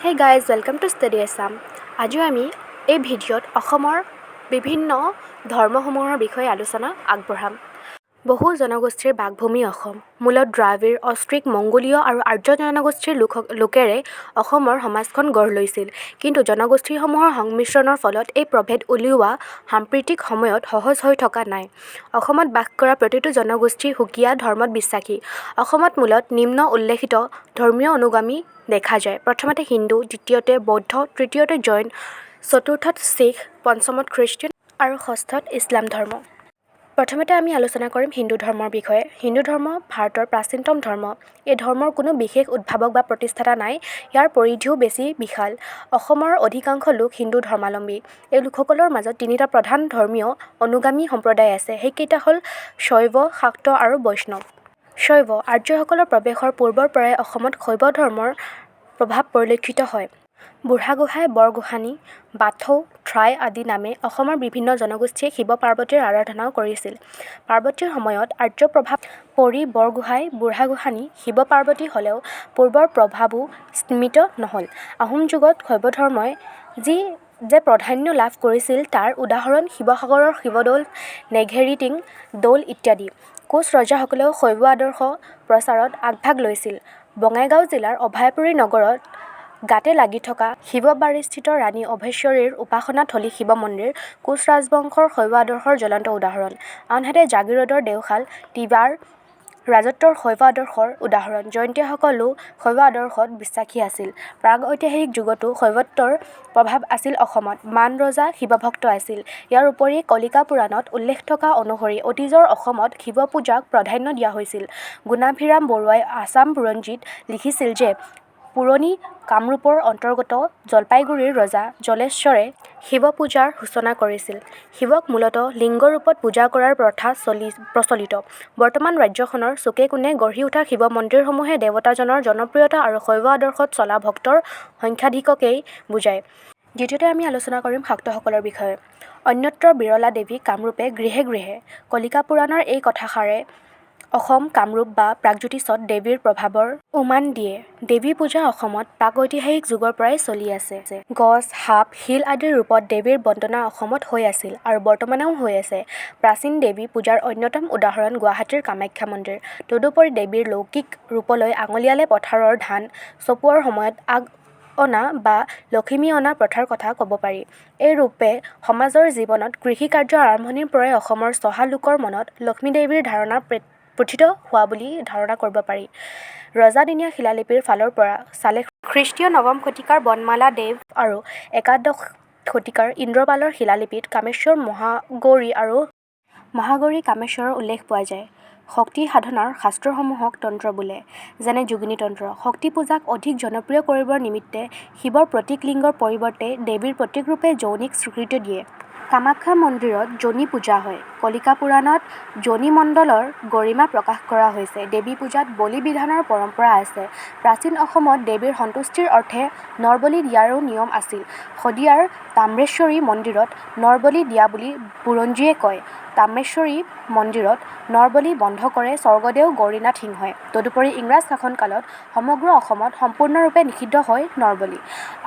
Hey guys, welcome to Study Assam. আজিও আমি এই ভিডিঅ'ত অসমৰ বিভিন্ন ধৰ্মসমূহৰ বিষয়ে আলোচনা আগবঢ়াম। বহু জনগোষ্ঠীৰ বাসভূমি অসম। মূলত দ্ৰাবিড়, অষ্ট্ৰিক, মংগোলীয় আৰু আৰ্য জনগোষ্ঠীৰ লোকেৰে অসমৰ সমাজখন গঢ় লৈছিল। কিন্তু জনগোষ্ঠীসমূহৰ সংমিশ্ৰণৰ ফলত এই প্ৰভেদ উলিওৱা সাম্প্ৰতিক সময়ত সহজ হৈ থকা নাই। অসমত বাস কৰা প্ৰতিটো জনগোষ্ঠী সুকীয়া ধৰ্মত বিশ্বাসী। অসমত মূলত নিম্ন উল্লেখিত ধৰ্মীয় অনুগামী দেখা যায়। প্ৰথমতে হিন্দু, দ্বিতীয়তে বৌদ্ধ, তৃতীয়তে জৈন, চতুৰ্থত শিখ, পঞ্চমত খ্ৰীষ্টিয়ান আৰু ষষ্ঠত ইছলাম ধৰ্ম। প্ৰথমতে আমি আলোচনা কৰিম হিন্দু ধৰ্মৰ বিষয়ে। হিন্দু ধৰ্ম ভাৰতৰ প্ৰাচীনতম ধৰ্ম। এই ধৰ্মৰ কোনো বিশেষ উদ্ভাৱক বা প্ৰতিষ্ঠাতা নাই। ইয়াৰ পৰিধিও বেছি বিশাল। অসমৰ অধিকাংশ লোক হিন্দু ধৰ্মাৱলম্বী। এই লোকসকলৰ মাজত তিনিটা প্ৰধান ধৰ্মীয় অনুগামী সম্প্ৰদায় আছে। সেইকেইটা হ'ল শৈৱ, শাক্ত আৰু বৈষ্ণৱ। শৈৱ আৰ্যসকলৰ প্ৰৱেশৰ পূৰ্বৰ পৰাই অসমত শৈৱ ধৰ্মৰ প্ৰভাৱ পৰিলক্ষিত হয়। বুঢ়াগোহাঁই, বৰগোহাঞি, বাথৌ, ঠাই আদি নামে অসমৰ বিভিন্ন জনগোষ্ঠীয়ে শিৱ পাৰ্বতীৰ আৰাধনাও কৰিছিল। পাৰ্বতীৰ সময়ত আৰ্য প্ৰভাৱ পৰি বৰগোহাঁই, বুঢ়াগোহাঞি, শিৱ পাৰ্বতী হ'লেও পূৰ্বৰ প্ৰভাৱো স্তিমিত নহ'ল। আহোম যুগত শৈৱ ধৰ্মই যে প্ৰাধান্য লাভ কৰিছিল তাৰ উদাহৰণ শিৱসাগৰৰ শিৱদৌল, নেঘেৰিটিং দৌল ইত্যাদি। কোচ ৰজাসকলেও শৈৱ আদৰ্শ প্ৰচাৰত আগভাগ লৈছিল। বঙাইগাঁও জিলাৰ অভয়াপুৰী নগৰত গাতে লাগি থকা শিৱবাৰীস্থিত ৰাণী অভেশ্বৰীৰ উপাসনা থলী শিৱ মন্দিৰ কোচ ৰাজবংশৰ শৈৱ আদৰ্শৰ জ্বলন্ত উদাহৰণ। আনহাতে জাগিৰোডৰ দেওশাল তিৱাৰ ৰাজত্বৰ শৈৱ আদৰ্শৰ উদাহৰণ। জয়ন্তীয়াসকলো শৈৱ আদৰ্শত বিশ্বাসী আছিল। প্ৰাগ-ঐতিহাসিক যুগতো শৈৱত্বৰ প্ৰভাৱ আছিল অসমত। মান ৰজা শিৱভক্ত আছিল। ইয়াৰ উপৰি কলিকা পুৰাণত উল্লেখ থকা অনুসৰি অতীজৰ অসমত শিৱ পূজাক প্ৰাধান্য দিয়া হৈছিল। গুণাভিৰাম বৰুৱাই আছাম বুৰঞ্জীত লিখিছিল যে পুৰণি কামৰূপৰ অন্তৰ্গত জলপাইগুৰিৰ ৰজা জলেশ্বৰে শিৱ পূজাৰ সূচনা কৰিছিল। শিৱক মূলতঃ লিংগ ৰূপত পূজা কৰাৰ প্ৰথা প্ৰচলিত। বৰ্তমান ৰাজ্যখনৰ চুকে কোণে গঢ়ি উঠা শিৱ মন্দিৰসমূহে দেৱতাজনৰ জনপ্ৰিয়তা আৰু শৈৱ আদৰ্শত চলা ভক্তৰ সংখ্যাধিক্যকেই বুজায়। দ্বিতীয়তে আমি আলোচনা কৰিম শাক্তসকলৰ বিষয়ে। অন্যত্ৰ বিৰলা দেৱী কামৰূপে গৃহে গৃহে। কলিকা পুৰাণৰ এই কথাষাৰে অসম, কামৰূপ বা প্ৰাগজ্যোতিষত দেৱীৰ প্ৰভাৱৰ উমান দিয়ে। দেৱী পূজা অসমত প্ৰাক-ঐতিহাসিক যুগৰ পৰাই চলি আছে। গছ, সাপ, শিল আদিৰ ৰূপত দেৱীৰ বন্দনা অসমত হৈ আছিল আৰু বৰ্তমানেও হৈ আছে। প্ৰাচীন দেৱী পূজাৰ অন্যতম উদাহৰণ গুৱাহাটীৰ কামাখ্যা মন্দিৰ। তদুপৰি দেৱীৰ লৌকিক ৰূপলৈ আঙুলিয়ালে পথাৰৰ ধান চপোৱাৰ সময়ত অনা বা লখিমী অনা প্ৰথাৰ কথা ক'ব পাৰি। এই ৰূপে সমাজৰ জীৱনত কৃষি কাৰ্যৰ আৰম্ভণিৰ পৰাই অসমৰ চহা লোকৰ মনত লক্ষ্মী দেৱীৰ ধাৰণা প্ৰথিত হোৱা বুলি ধাৰণা কৰিব পাৰি। ৰজাদিনীয়া শিলালিপিৰ ফালৰ পৰা চালে খ্ৰীষ্টীয় নৱম শতিকাৰ বনমালা দেৱ আৰু একাদশ শতিকাৰ ইন্দ্ৰপালৰ শিলালিপিত কামেশ্বৰ, মহাগৌৰী কামেশ্বৰৰ উল্লেখ পোৱা যায়। শক্তি সাধনাৰ শাস্ত্ৰসমূহক তন্ত্ৰ বোলে, যেনে যোগিনী তন্ত্ৰ। শক্তি পূজাক অধিক জনপ্ৰিয় কৰিবৰ নিমিত্তে শিৱৰ প্ৰতীক লিংগৰ পৰিৱৰ্তে দেৱীৰ প্ৰতীকৰূপে যোনিক স্বীকৃতি দিয়ে। কামাখ্যা মন্দিৰত যোনি পূজা হয়। কলিকা পুৰাণত যোনি মণ্ডলৰ গৰিমা প্ৰকাশ কৰা হৈছে। দেৱী পূজাত বলি বিধানৰ পৰম্পৰা আছে। প্ৰাচীন অসমত দেৱীৰ সন্তুষ্টিৰ অৰ্থে নৰবলি দিয়াৰো নিয়ম আছিল। শদিয়াৰ তাম্ৰেশ্বৰী মন্দিৰত নৰবলি দিয়া বুলি বুৰঞ্জীয়ে কয়। তাম্ৰেশ্বৰী মন্দিৰত নৰবলি বন্ধ কৰে স্বৰ্গদেউ গৌৰীনাথ সিংহই। তদুপৰি ইংৰাজ শাসনকালত সমগ্ৰ অসমত সম্পূৰ্ণৰূপে নিষিদ্ধ হয় নৰবলি।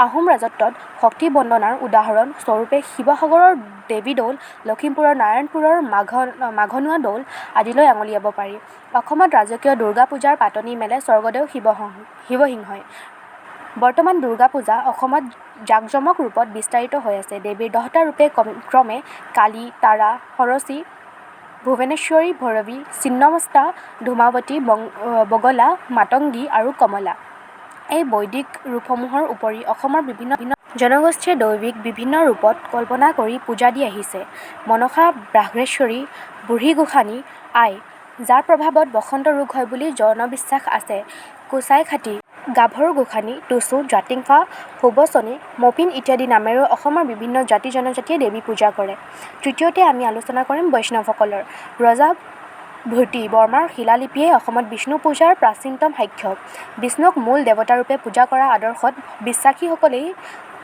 আহোম ৰাজত্বত শক্তি বন্দনাৰ উদাহৰণ স্বৰূপে শিৱসাগৰৰ দেৱী দৌল, লখিমপুৰৰ নাৰায়ণপুৰৰ মাঘনোৱা দৌল আদিলৈ আঙুলিয়াব পাৰি। অসমত ৰাজকীয় দুৰ্গা পূজাৰ পাতনি মেলে স্বৰ্গদেউ শিৱসিংহই। বৰ্তমান দুৰ্গা পূজা অসমত জাকজমক ৰূপত বিস্তাৰিত হৈ আছে। দেৱীৰ 10টা ৰূপে ক্ৰমে কালী, তাৰা, ষড়শী, ভুৱনেশ্বৰী, ভৈৰৱী, ছিন্নমস্তা, ধূমাৱতী, বগলা, মাতংগী আৰু কমলা। এই বৈদিক ৰূপসমূহৰ উপৰি অসমৰ বিভিন্ন জনগোষ্ঠীয়ে দৈৱীক বিভিন্ন ৰূপত কল্পনা কৰি পূজা দি আহিছে। মনসা, বাঘ্ৰেশ্বৰী, বুঢ়ীগোসাঁনী, আই, যাৰ প্ৰভাৱত বসন্ত ৰোগ হয় বুলি জনবিশ্বাস আছে। কোচাইখাতী, গাভৰু গোসাঁনী, টুচু, জাতিংফা, সুবচনী, মৌপিন ইত্যাদি নামেৰেও অসমৰ বিভিন্ন জাতি জনজাতিয়ে দেৱী পূজা কৰে। তৃতীয়তে আমি আলোচনা কৰিম বৈষ্ণৱসকলৰ। ৰজা ভূৰ্তি বৰ্মাৰ শিলালিপিয়ে অসমত বিষ্ণু পূজাৰ প্ৰাচীনতম সাক্ষ্য। বিষ্ণুক মূল দেৱতাৰূপে পূজা কৰা আদৰ্শত বিশ্বাসীসকলেই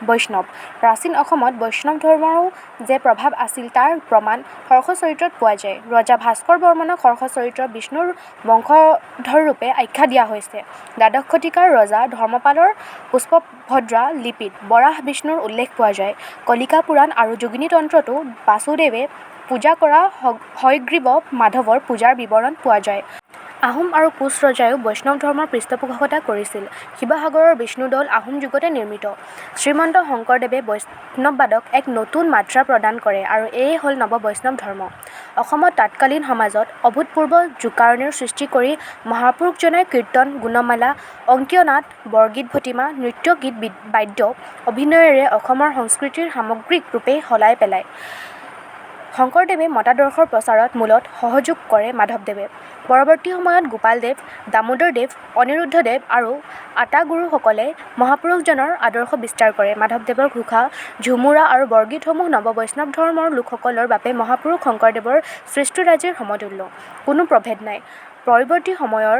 বৈষ্ণৱ। প্ৰাচীন অসমত বৈষ্ণৱ ধৰ্মৰো যে প্ৰভাৱ আছিল তাৰ প্ৰমাণ হৰ্ষ চৰিত্ৰত পোৱা যায়। ৰজা ভাস্কৰ বৰ্মনক হৰ্ষ চৰিত্ৰত বিষ্ণুৰ বংশধৰৰূপে আখ্যা দিয়া হৈছে। দ্বাদশ শতিকাৰ ৰজা ধৰ্মপালৰ পুষ্পভদ্ৰা লিপিত বৰাহ বিষ্ণুৰ উল্লেখ পোৱা যায়। কলিকা পুৰাণ আৰু যোগিনী তন্ত্ৰতো বাসুদেৱে পূজা কৰা হয়গ্ৰীৱ মাধৱৰ পূজাৰ বিৱৰণ পোৱা যায়। আহোম আৰু কোচ ৰজাইও বৈষ্ণৱ ধৰ্মৰ পৃষ্ঠপোষকতা কৰিছিল। শিৱসাগৰৰ বিষ্ণুদৌল আহোম যুগতে নিৰ্মিত। শ্ৰীমন্ত শংকৰদেৱে বৈষ্ণৱবাদক এক নতুন মাত্ৰা প্ৰদান কৰে আৰু এয়ে হ'ল নৱ বৈষ্ণৱ ধৰ্ম। অসমত তৎকালীন সমাজত অভূতপূৰ্ব জোকাৰণিৰ সৃষ্টি কৰি মহাপুৰুষজনাই কীৰ্তন, গুণমালা, অংকীয় নাট, বৰগীত, ভটিমা, নৃত্য, গীত, বাদ্য, অভিনয়েৰে অসমৰ সংস্কৃতিৰ সামগ্ৰিক ৰূপেই সলাই পেলায়। শংকৰদেৱে মতাদৰ্শৰ প্ৰচাৰত মূলত সহযোগ কৰে মাধৱদেৱে। পৰৱৰ্তী সময়ত গোপালদেৱ, দামোদৰদেৱ, অনিৰুদ্ধদেৱ আৰু আটাগুৰুসকলে মহাপুৰুষজনৰ আদৰ্শ বিস্তাৰ কৰে। মাধৱদেৱৰ ঘোষা, ঝুমুৰা আৰু বৰগীতসমূহ নৱ বৈষ্ণৱ ধৰ্মৰ লোকসকলৰ বাবে মহাপুৰুষ শংকৰদেৱৰ সৃষ্টিৰাজিৰ সমতুল্য। কোনো প্ৰভেদ নাই। পৰৱৰ্তী সময়ৰ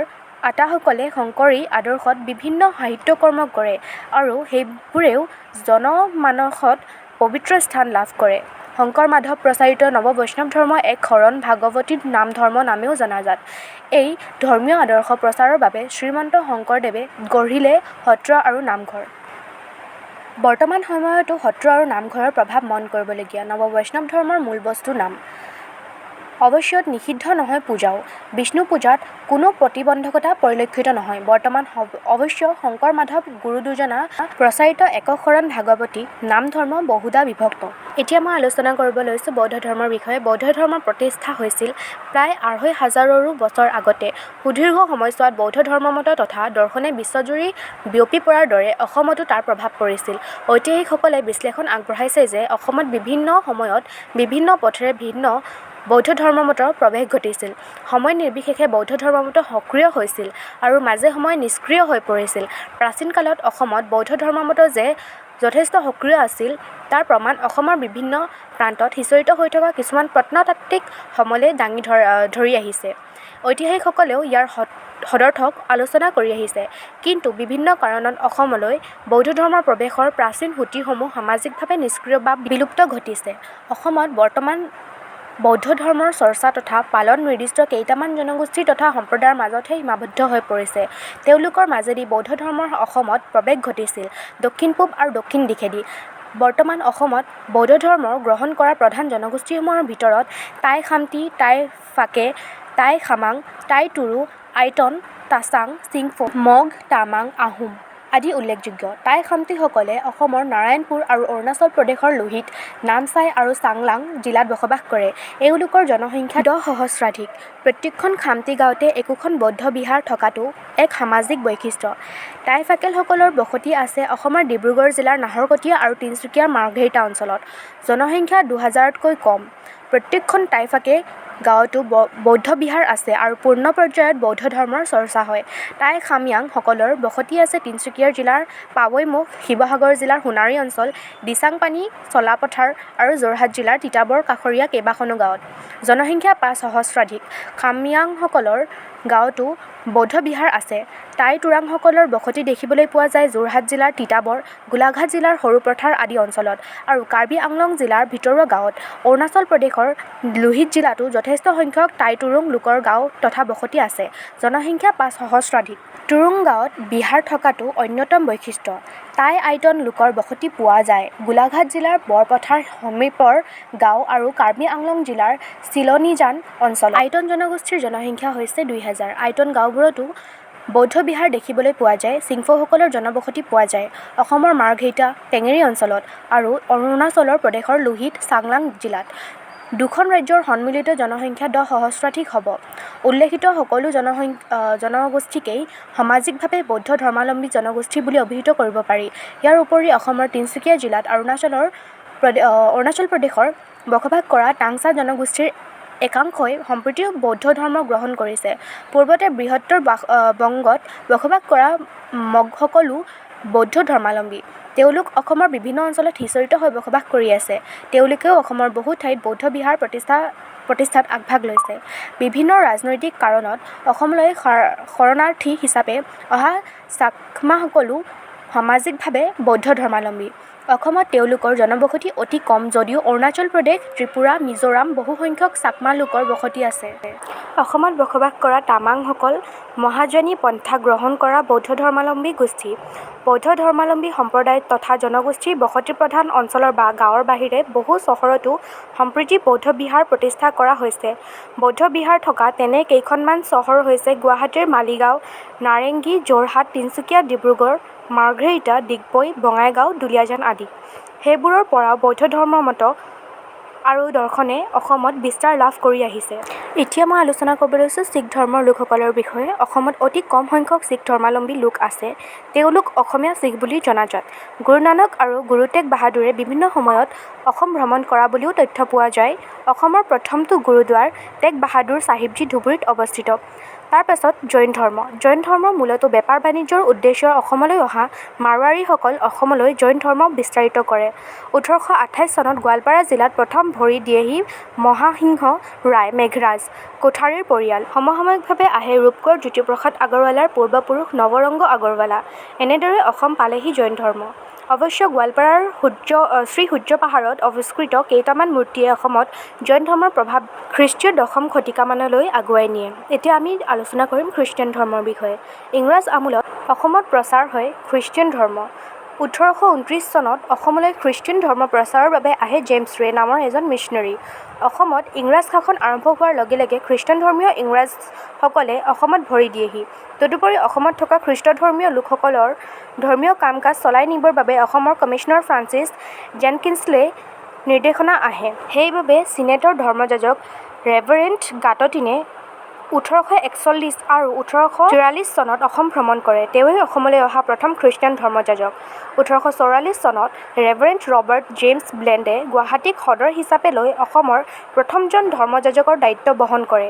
আটাসকলে শংকৰী আদৰ্শত বিভিন্ন সাহিত্যকৰ্ম কৰে আৰু সেইবোৰেও জনমানসত পবিত্ৰ স্থান লাভ কৰে। শংকৰ মাধৱ প্ৰচাৰিত নৱ বৈষ্ণৱ ধৰ্ম এক শৰণ ভাগৱতী নাম ধৰ্ম নামেও জনাজাত। এই ধৰ্মীয় আদৰ্শ প্ৰচাৰৰ বাবে শ্ৰীমন্ত শংকৰদেৱে গঢ়িলে সত্ৰ আৰু নামঘৰ। বৰ্তমান সময়তো সত্ৰ আৰু নামঘৰৰ প্ৰভাৱ মন কৰিবলগীয়া। নৱ বৈষ্ণৱ ধৰ্মৰ মূল বস্তু নাম। অৱশ্যে নিষিদ্ধ নহয় পূজাও। বিষ্ণু পূজাত কোনো প্ৰতিবন্ধকতা পৰিলক্ষিত নহয়। বৰ্তমান অৱশ্য শংকৰ মাধৱ গুৰু দুজনা প্ৰচাৰিত একক শৰণ ভাগৱতী নাম ধৰ্ম বহুধা বিভক্ত। এতিয়া মই আলোচনা কৰিব লৈছোঁ বৌদ্ধ ধৰ্মৰ বিষয়ে। বৌদ্ধ ধৰ্মৰ প্ৰতিষ্ঠা হৈছিল প্ৰায় ২৫০০ৰো বছৰ আগতে। সুদীৰ্ঘ সময়ছোৱাত বৌদ্ধ ধৰ্মমত তথা দৰ্শনে বিশ্বজুৰি বিয়পি পৰাৰ দৰে অসমতো তাৰ প্ৰভাৱ পৰিছিল। ঐতিহাসিকসকলে বিশ্লেষণ আগবঢ়াইছে যে অসমত বিভিন্ন সময়ত বিভিন্ন পথেৰে ভিন্ন বৌদ্ধ ধৰ্মমতৰ প্ৰৱেশ ঘটিছিল। সময় নিৰ্বিশেষে বৌদ্ধ ধৰ্মমত সক্ৰিয় হৈছিল আৰু মাজে সময়ে নিষ্ক্ৰিয় হৈ পৰিছিল। প্ৰাচীন কালত অসমত বৌদ্ধ ধৰ্মমত যে যথেষ্ট সক্ৰিয় আছিল তাৰ প্ৰমাণ অসমৰ বিভিন্ন প্ৰান্তত সিঁচৰিত হৈ থকা কিছুমান প্ৰত্নতাত্ত্বিক সমলে দাঙি ধৰি আহিছে। ঐতিহাসিকসকলেও ইয়াৰ সদৰ্থক আলোচনা কৰি আহিছে। কিন্তু বিভিন্ন কাৰণত অসমলৈ বৌদ্ধ ধৰ্মৰ প্ৰৱেশৰ প্ৰাচীন সুঁতিসমূহ সামাজিকভাৱে নিষ্ক্ৰিয় বা বিলুপ্ত ঘটিছে। অসমত বৰ্তমান বৌদ্ধ ধৰ্মৰ চৰ্চা তথা পালন নিৰ্দিষ্ট কেইটামান জনগোষ্ঠী তথা সম্প্ৰদায়ৰ মাজতহে সীমাবদ্ধ হৈ পৰিছে। তেওঁলোকৰ মাজেদি বৌদ্ধ ধৰ্মৰ অসমত প্ৰৱেশ ঘটিছিল দক্ষিণ-পূব আৰু দক্ষিণ দিশেদি। বৰ্তমান অসমত বৌদ্ধ ধৰ্ম গ্ৰহণ কৰা প্ৰধান জনগোষ্ঠীসমূহৰ ভিতৰত টাই খামতি, টাই ফাকে, টাই খামাং, টাই তুৰু, আইটন, তাচাং, চিংফৌ, মগ, তামাং, আহোম আদি উল্লেখযোগ্য। টাই খামতিসকলে অসমৰ নাৰায়ণপুৰ আৰু অৰুণাচল প্ৰদেশৰ লোহিত, নামচাই আৰু চাংলাং জিলাত বসবাস কৰে। এওঁলোকৰ জনসংখ্যা ১০ সহস্ৰাধিক। প্ৰত্যেকখন খামতি গাঁৱতে একোখন বৌদ্ধ বিহাৰ থকাটো এক সামাজিক বৈশিষ্ট্য। টাই ফাকেলসকলৰ বসতি আছে অসমৰ ডিব্ৰুগড় জিলাৰ নাহৰকটীয়া আৰু তিনিচুকীয়াৰ মাৰ্ঘেৰিটা অঞ্চলত। জনসংখ্যা ২০০০তকৈ কম। প্ৰত্যেকখন টাই ফাকে গাঁৱতো বৌদ্ধ বিহাৰ আছে আৰু পূৰ্ণ পৰ্যায়ত বৌদ্ধ ধৰ্মৰ চৰ্চা হয়। টাই খাময়াং সকলৰ বসতি আছে তিনিচুকীয়া জিলাৰ পাৱৈমুখ, শিৱসাগৰ জিলাৰ সোণাৰী অঞ্চল, দিচাংপানী, চলাপথাৰ আৰু যোৰহাট জিলাৰ তিতাবৰ কাষৰীয়া কেইবাখনো গাঁৱত। জনসংখ্যা ৫ সহস্ৰাধিক। খাময়াংসকলৰ গাঁৱতো বৌদ্ধ বিহাৰ আছে। টাই তুৰাংসকলৰ বসতি দেখিবলৈ পোৱা যায় যোৰহাট জিলাৰ তিতাবৰ, গোলাঘাট জিলাৰ সৰুপথাৰ আদি অঞ্চলত আৰু কাৰ্বি আংলং জিলাৰ ভিতৰুৱা গাঁৱত। অৰুণাচল প্ৰদেশৰ লোহিত জিলাতো যথেষ্ট সংখ্যক টাই তুৰুং লোকৰ গাঁও তথা বসতি আছে। জনসংখ্যা ৫ সহস্ৰাধিক। তুৰুং গাঁৱত বিহাৰ থকাটো অন্যতম বৈশিষ্ট্য। টাই আইটন লোকৰ বসতি পোৱা যায় গোলাঘাট জিলাৰ বৰপথাৰ সমীপৰ গাঁও আৰু কাৰ্বি আংলং জিলাৰ চিলনীজান অঞ্চলত। আইটন জনগোষ্ঠীৰ জনসংখ্যা হৈছে ২০০০। আইটন গাঁওবোৰতো বৌদ্ধ বিহাৰ দেখিবলৈ পোৱা যায়। চিংফৌসকলৰ জনবসতি পোৱা যায় অসমৰ মাৰ্ঘেৰিটা, টেঙেৰী অঞ্চলত আৰু অৰুণাচল প্ৰদেশৰ লোহিত, চাংলাং জিলাত। দুখন ৰাজ্যৰ সন্মিলিত জনসংখ্যা ১০ সহস্ৰাধিক হ'ব। উল্লেখিত সকলো জনগোষ্ঠীকেই সামাজিকভাৱে বৌদ্ধ ধৰ্মাৱলম্বী জনগোষ্ঠী বুলি অভিহিত কৰিব পাৰি। ইয়াৰ উপৰি অসমৰ তিনিচুকীয়া জিলাত অৰুণাচল প্ৰদেশৰ বসবাস কৰা টাংচা জনগোষ্ঠীৰ একাংশই সম্প্ৰতি বৌদ্ধ ধৰ্ম গ্ৰহণ কৰিছে। পূৰ্বতে বৃহত্তৰ বংগত বসবাস কৰা মগসকলো বৌদ্ধ ধৰ্মাৱলম্বী। তেওঁলোক অসমৰ বিভিন্ন অঞ্চলত সিঁচৰিত হৈ বসবাস কৰি আছে। তেওঁলোকেও অসমৰ বহু ঠাইত বৌদ্ধ বিহাৰ প্ৰতিষ্ঠাত আগভাগ লৈছে। বিভিন্ন ৰাজনৈতিক কাৰণত অসমলৈ শৰণাৰ্থী হিচাপে অহা চাকমাসকলো সামাজিকভাৱে বৌদ্ধ ধৰ্মাৱলম্বী। অসমত তেওঁলোকৰ জনবসতি অতি কম যদিও অৰুণাচল প্ৰদেশ, ত্ৰিপুৰা, মিজোৰাম বহুসংখ্যক চাকমা লোকৰ বসতি আছে। অসমত বসবাস কৰা তামাংসকল মহাযানী পন্থা গ্ৰহণ কৰা বৌদ্ধ ধৰ্মাৱলম্বী গোষ্ঠী। বৌদ্ধ ধৰ্মাৱলম্বী সম্প্ৰদায় তথা জনগোষ্ঠীৰ বসতিপ্ৰধান অঞ্চলৰ বা গাঁৱৰ বাহিৰে বহু চহৰতো সম্প্ৰতি বৌদ্ধ বিহাৰ প্ৰতিষ্ঠা কৰা হৈছে। বৌদ্ধ বিহাৰ থকা তেনে কেইখনমান চহৰ হৈছে গুৱাহাটীৰ মালিগাঁও, নাৰেংগী, যোৰহাট, তিনিচুকীয়া, ডিব্ৰুগড়, মাৰ্ঘেৰিটা, ডিগবৈ, বঙাইগাঁও, দুলীয়াজান আদি। সেইবোৰৰ পৰাও বৌদ্ধ ধৰ্মমত আৰু দৰ্শনে অসমত বিস্তাৰ লাভ কৰি আহিছে। এতিয়া মই আলোচনা কৰিব লৈছোঁ শিখ ধৰ্মৰ লোকসকলৰ বিষয়ে। অসমত অতি কম সংখ্যক শিখ ধৰ্মাৱলম্বী লোক আছে। তেওঁলোক অসমীয়া শিখ বুলি জনাজাত। গুৰু নানক আৰু গুৰু টেগ বাহাদুৰে বিভিন্ন সময়ত অসম ভ্ৰমণ কৰা বুলিও তথ্য পোৱা যায়। অসমৰ প্ৰথমটো গুৰুদ্বাৰ টেগ বাহাদুৰ চাহিবজী ধুবুৰীত অৱস্থিত। তাৰ পাছত জৈন ধৰ্ম। জৈন ধৰ্ম মূলতঃ বেপাৰ বাণিজ্যৰ উদ্দেশ্যৰে অসমলৈ অহা মাৰোৱাৰীসকল অসমলৈ জৈন ধৰ্ম বিস্তাৰিত কৰে। 1828 চনত গোৱালপাৰা জিলাত প্ৰথম ভৰি দিয়েহি মহাসিংহ ৰায় মেঘৰাজ কোঠাৰীৰ পৰিয়াল। সমসাময়িকভাৱে আহে ৰূপকোঁৱৰ জ্যোতিপ্ৰসাদ আগৰৱালাৰ পূৰ্বপুৰুষ নৱৰংগ আগৰৱালা। এনেদৰে অসম পালেহি জৈন ধৰ্ম। অৱশ্যে গোৱালপাৰাৰ শ্ৰীসূৰ্য পাহাৰত আৱিষ্কৃত কেইটামান মূৰ্তিয়ে অসমত জৈন ধৰ্মৰ প্ৰভাৱ খ্ৰীষ্টীয় দশম শতিকামানলৈ আগুৱাই নিয়ে। এতিয়া আমি আলোচনা কৰিম খ্ৰীষ্টিয়ান ধৰ্মৰ বিষয়ে। ইংৰাজ আমোলত অসমত প্ৰচাৰ হয় খ্ৰীষ্টিয়ান ধৰ্ম। 1829 চনত অসমলৈ খ্ৰীষ্টিয়ান ধৰ্ম প্ৰচাৰৰ বাবে আহে জেমছ ৰে নামৰ এজন মিছনেৰী। অসমত ইংৰাজ শাসন আৰম্ভ হোৱাৰ লগে লগে খ্ৰীষ্টান ধৰ্মীয় ইংৰাজসকলে অসমত ভৰি দিয়েহি। তদুপৰি অসমত থকা খ্ৰীষ্টধৰ্মীয় লোকসকলৰ ধৰ্মীয় কাম-কাজ চলাই নিবৰ বাবে অসমৰ কমিছনাৰ ফ্ৰান্সিছ জেনকিন্সলে নিৰ্দেশনা আহে। সেইবাবে চিনেটৰ ধৰ্মযাজক ৰেভাৰেণ্ড গাটটিনে 1841 আৰু 1844 চনত অসম ভ্ৰমণ কৰে। তেওঁৱেই অসমলৈ অহা প্ৰথম খ্ৰীষ্টিয়ান ধৰ্মযাজক। 1844 চনত ৰেভাৰেণ্ড ৰবাৰ্ট জেমছ ব্লেণ্ডে গুৱাহাটীক সদৰ হিচাপে লৈ অসমৰ প্ৰথমজন ধৰ্মযাজকৰ দায়িত্ব বহন কৰে।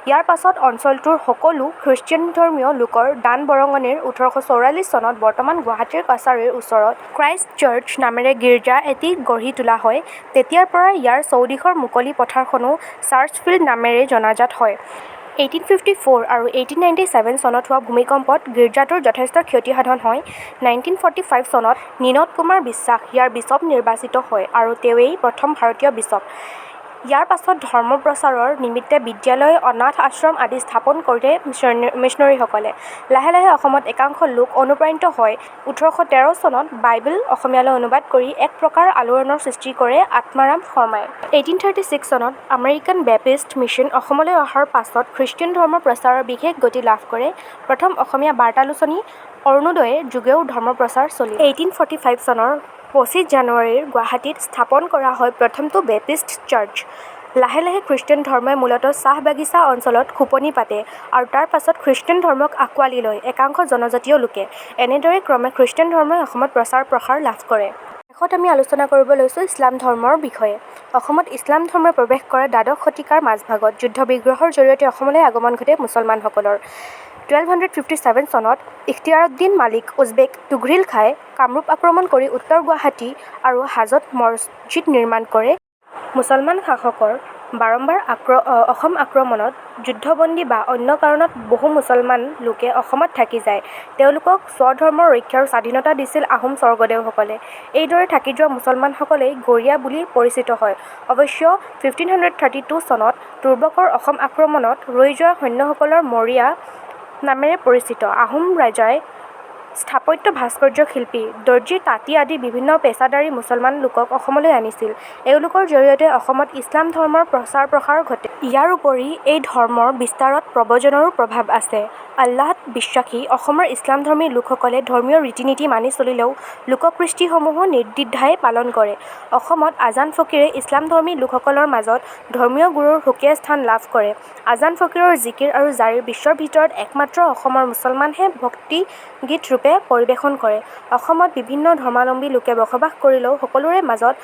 ইয়াৰ পাছত অঞ্চলটোৰ সকলো খ্ৰীষ্টিয়ানধৰ্মীয় লোকৰ দান বৰঙণিৰে 1844 চনত বৰ্তমান গুৱাহাটীৰ কাছাৰীৰ ওচৰত ক্ৰাইষ্ট চাৰ্চ নামেৰে গীৰ্জা এটি গঢ়ি তোলা হয়। তেতিয়াৰ পৰা ইয়াৰ চৌদিশৰ মুকলি পথাৰখনো চাৰ্চফিল্ড নামেৰে জনাজাত হয়। 1854 আৰু 1897 চনত হোৱা ভূমিকম্পত গীৰ্জাটোৰ যথেষ্ট ক্ষতিসাধন হয়। 1945 চনত নীনদ কুমাৰ বিশ্বাস ইয়াৰ বিছপ নিৰ্বাচিত হয় আৰু তেওঁৱেই প্ৰথম ভাৰতীয় বিছপ। ইয়াৰ পাছত ধৰ্ম প্ৰচাৰৰ নিমিত্তে বিদ্যালয়, অনাথ আশ্ৰম আদি স্থাপন কৰে মিছনেৰীসকলে। লাহে লাহে অসমত একাংশ লোক অনুপ্ৰাণিত হয়। 1813 চনত বাইবেল অসমীয়ালৈ অনুবাদ কৰি এক প্ৰকাৰ আলোড়নৰ সৃষ্টি কৰে আত্মাৰাম শৰ্মাই। 1836 চনত আমেৰিকান বেপ্টিষ্ট মিছন অসমলৈ অহাৰ পাছত খ্ৰীষ্টিয়ান ধৰ্মৰ প্ৰচাৰৰ বিশেষ গতি লাভ কৰে। প্ৰথম অসমীয়া বাৰ্তালোচনী অৰুণোদয়ৰ যোগেও ধৰ্ম প্ৰচাৰ চলিল। 1845 চনৰ 25 জানুৱাৰীৰ গুৱাহাটীত স্থাপন কৰা হয় প্ৰথমটো বেপ্টিষ্ট চাৰ্চ। লাহে লাহে খ্ৰীষ্টিয়ান ধৰ্মই মূলতঃ চাহ বাগিচা অঞ্চলত খোপনি পাতে আৰু তাৰ পাছত খ্ৰীষ্টিয়ান ধৰ্মক আঁকোৱালি লয় একাংশ জনজাতীয় লোকে। এনেদৰে ক্ৰমে খ্ৰীষ্টিয়ান ধৰ্মই অসমত প্ৰচাৰ প্ৰসাৰ লাভ কৰে। শেষত আমি আলোচনা কৰিব লৈছোঁ ইছলাম ধৰ্মৰ বিষয়ে। অসমত ইছলাম ধৰ্মৰ প্ৰৱেশ কৰে দ্বাদশ শতিকাৰ মাজভাগত। যুদ্ধ বিগ্ৰহৰ জৰিয়তে অসমলৈ আগমন ঘটে মুছলমানসকলৰ। 1257 চনত ইখতিয়াৰুদ্দিন মালিক উজবেক তুঘ্ৰীল খাই কামৰূপ আক্ৰমণ কৰি উত্তৰ গুৱাহাটী আৰু হাজত মছজিদ নিৰ্মাণ কৰে। মুছলমান শাসকৰ বাৰম্বাৰ অসম আক্ৰমণত যুদ্ধবন্দী বা অন্য কাৰণত বহু মুছলমান লোকে অসমত থাকি যায়। তেওঁলোকক স্বধৰ্মৰ ৰক্ষাৰ স্বাধীনতা দিছিল আহোম স্বৰ্গদেউসকলে। এইদৰে থাকি যোৱা মুছলমানসকলেই গৰীয়া বুলি পৰিচিত হয়। অৱশ্য 1532 চনত তুৰ্বকৰ অসম আক্ৰমণত ৰৈ যোৱা সৈন্যসকলৰ মৰিয়া নামেৰে পৰিচিত। আহোম ৰজাই স্থাপত্য ভাস্কৰ্য শিল্পী, দৰ্জী, তাঁতী আদি বিভিন্ন পেছাদাৰী মুছলমান লোকক অসমলৈ আনিছিল। এওঁলোকৰ জৰিয়তে অসমত ইছলাম ধৰ্মৰ প্ৰচাৰ প্ৰসাৰ ঘটে। ইয়াৰ উপৰি এই ধৰ্মৰ বিস্তাৰত প্ৰব্ৰজনৰো প্ৰভাৱ আছে। আল্লাহত বিশ্বাসী অসমৰ ইছলামধৰ্মী লোকসকলে ধৰ্মীয় ৰীতি-নীতি মানি চলিলেও লোককৃষ্টিসমূহো নিৰ্দ্বিধাই পালন কৰে। অসমত আজান ফকীৰে ইছলামধৰ্মী লোকসকলৰ মাজত ধৰ্মীয় গুৰুৰ সুকীয়া স্থান লাভ কৰে। আজান ফকীৰৰ জিকিৰ আৰু জাৰিৰ বিশ্বৰ ভিতৰত একমাত্ৰ অসমৰ মুছলমানহে ভক্তি গীত ৰূপে পৰিৱেশন কৰে। অসমত বিভিন্ন ধৰ্মাৱলম্বী লোকে বসবাস কৰিলেও সকলোৰে মাজত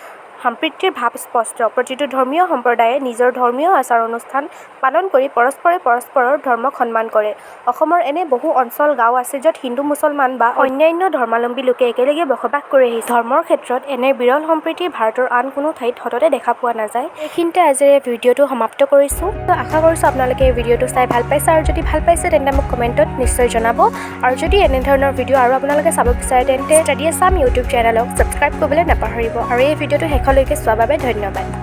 সম্প্ৰীতিৰ ভাৱ স্পষ্ট। প্ৰতিটো ধৰ্মীয় সম্প্ৰদায়ে নিজৰ ধৰ্মীয় আচাৰ অনুষ্ঠান পালন কৰি পৰস্পৰে পৰস্পৰৰ ধৰ্মক সন্মান কৰে। অসমৰ এনে বহু অঞ্চল গাঁও আছে য'ত হিন্দু মুছলমান বা অন্যান্য ধৰ্মাৱলম্বী লোকে একেলগে বসবাস কৰি আহিছে। ধৰ্মৰ ক্ষেত্ৰত এনে বিৰল সম্প্ৰীতি ভাৰতৰ আন কোনো ঠাইত সততে দেখা পোৱা নাযায়। এইখিনিতে আজিৰ এই ভিডিঅ'টো সমাপ্ত কৰিছোঁ। আশা কৰিছোঁ আপোনালোকে এই ভিডিঅ'টো চাই ভাল পাইছে, আৰু যদি ভাল পাইছে তেন্তে মোক কমেণ্টত নিশ্চয় জনাব। আৰু যদি এনেধৰণৰ ভিডিঅ' আৰু আপোনালোকে চাব বিচাৰে তেন্তে ষ্টাডি আছাম ইউটিউব চেনেলক ছাবস্ক্ৰাইব কৰিবলৈ নাপাহৰিব। আৰু এই ভিডিঅ'টো শেষলৈকে চোৱাৰ বাবে ধন্যবাদ।